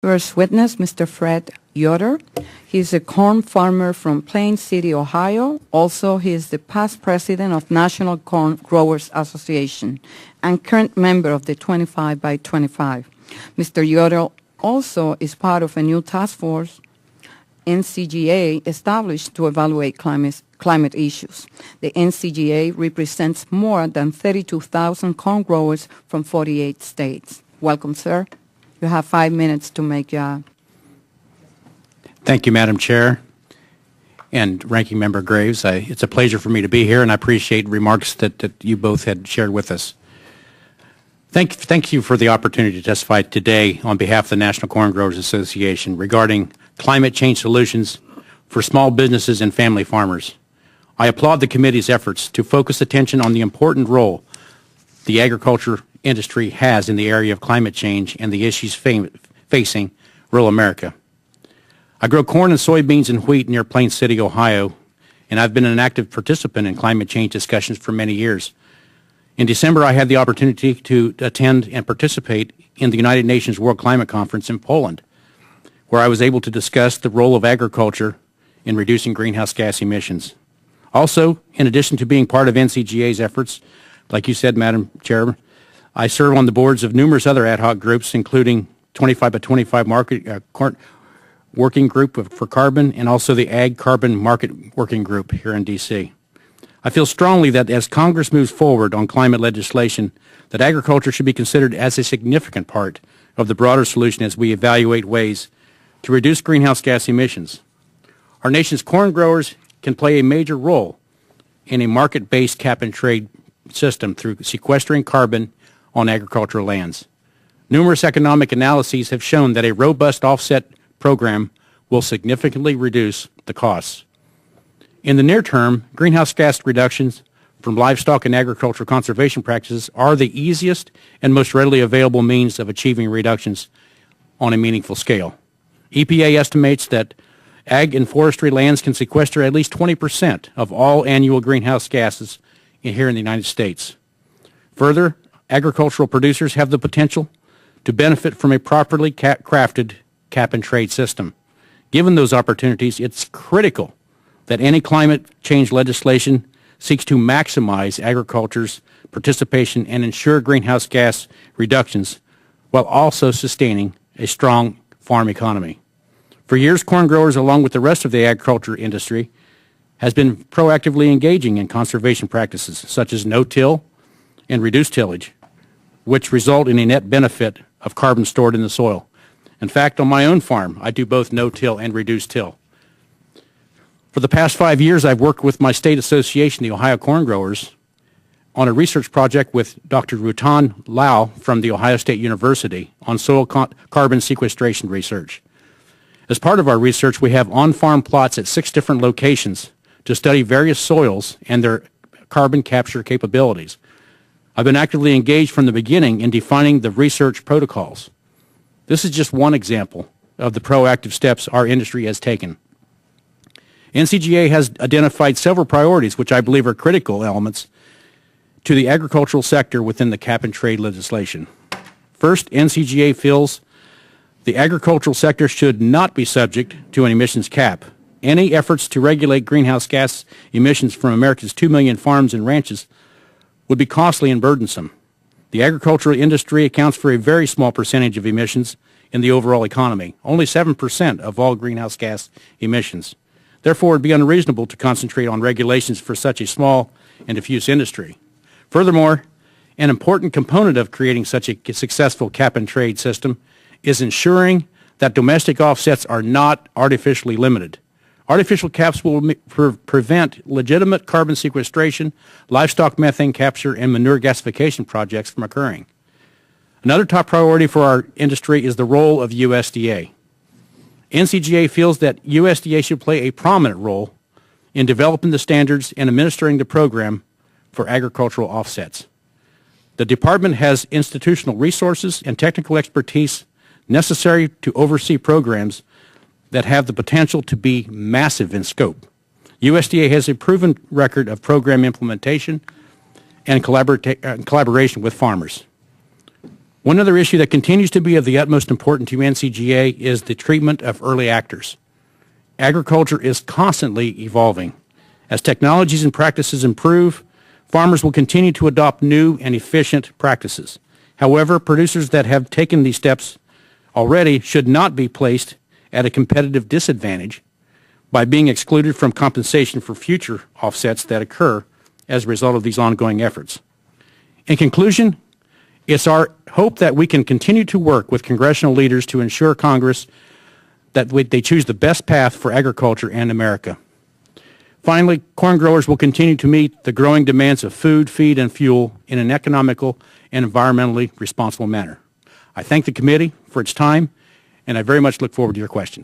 First witness, Mr. Fred Yoder. He's a corn farmer from Plain City, Ohio. Also, he is the past president of National Corn Growers Association and current member of the 25 by 25. Mr. Yoder also is part of a new task force, NCGA, established to evaluate climate issues. The NCGA represents more than 32,000 corn growers from 48 states. Welcome, sir. You have 5 minutes to make your... Thank you, Madam Chair and Ranking Member Graves. It's a pleasure for me to be here, and I appreciate remarks that you both had shared with us. Thank you for the opportunity to testify today on behalf of the National Corn Growers Association regarding climate change solutions for small businesses and family farmers. I applaud the committee's efforts to focus attention on the important role the agriculture industry has in the area of climate change and the issues facing rural America. I grow corn and soybeans and wheat near Plain City, Ohio, and I've been an active participant in climate change discussions for many years. In December, I had the opportunity to attend and participate in the United Nations World Climate Conference in Poland, where I was able to discuss the role of agriculture in reducing greenhouse gas emissions. Also, in addition to being part of NCGA's efforts, like you said, Madam Chair, I serve on the boards of numerous other ad hoc groups, including 25 by 25 Working Group for Carbon and also the Ag Carbon Market Working Group here in D.C. I feel strongly that as Congress moves forward on climate legislation, that agriculture should be considered as a significant part of the broader solution as we evaluate ways to reduce greenhouse gas emissions. Our nation's corn growers can play a major role in a market-based cap-and-trade system through sequestering carbon on agricultural lands. Numerous economic analyses have shown that a robust offset program will significantly reduce the costs. In the near term, greenhouse gas reductions from livestock and agricultural conservation practices are the easiest and most readily available means of achieving reductions on a meaningful scale. EPA estimates that ag and forestry lands can sequester at least 20% of all annual greenhouse gases here in the United States. Further, agricultural producers have the potential to benefit from a properly crafted cap-and-trade system. Given those opportunities, it's critical that any climate change legislation seeks to maximize agriculture's participation and ensure greenhouse gas reductions while also sustaining a strong farm economy. For years, corn growers, along with the rest of the agriculture industry, has been proactively engaging in conservation practices such as no-till and reduced tillage, which result in a net benefit of carbon stored in the soil. In fact, on my own farm, I do both no-till and reduced till. For the past 5 years, I've worked with my state association, the Ohio Corn Growers, on a research project with Dr. Rutan Lau from The Ohio State University on soil carbon sequestration research. As part of our research, we have on-farm plots at 6 different locations to study various soils and their carbon capture capabilities. I've been actively engaged from the beginning in defining the research protocols. This is just one example of the proactive steps our industry has taken. NCGA has identified several priorities which I believe are critical elements to the agricultural sector within the cap-and-trade legislation. First, NCGA feels the agricultural sector should not be subject to an emissions cap. Any efforts to regulate greenhouse gas emissions from America's 2 million farms and ranches would be costly and burdensome. The agricultural industry accounts for a very small percentage of emissions in the overall economy, only 7% of all greenhouse gas emissions. Therefore, it would be unreasonable to concentrate on regulations for such a small and diffuse industry. Furthermore, an important component of creating such a successful cap-and-trade system is ensuring that domestic offsets are not artificially limited. Artificial caps will prevent legitimate carbon sequestration, livestock methane capture, and manure gasification projects from occurring. Another top priority for our industry is the role of USDA. NCGA feels that USDA should play a prominent role in developing the standards and administering the program for agricultural offsets. The department has institutional resources and technical expertise necessary to oversee programs that have the potential to be massive in scope. USDA has a proven record of program implementation and collaboration with farmers. One other issue that continues to be of the utmost importance to NCGA is the treatment of early actors. Agriculture is constantly evolving. As technologies and practices improve, farmers will continue to adopt new and efficient practices. However, producers that have taken these steps already should not be placed at a competitive disadvantage by being excluded from compensation for future offsets that occur as a result of these ongoing efforts. In conclusion, it's our hope that we can continue to work with congressional leaders to ensure Congress that they choose the best path for agriculture and America. Finally, corn growers will continue to meet the growing demands of food, feed, and fuel in an economical and environmentally responsible manner. I thank the committee for its time, and I very much look forward to your questions.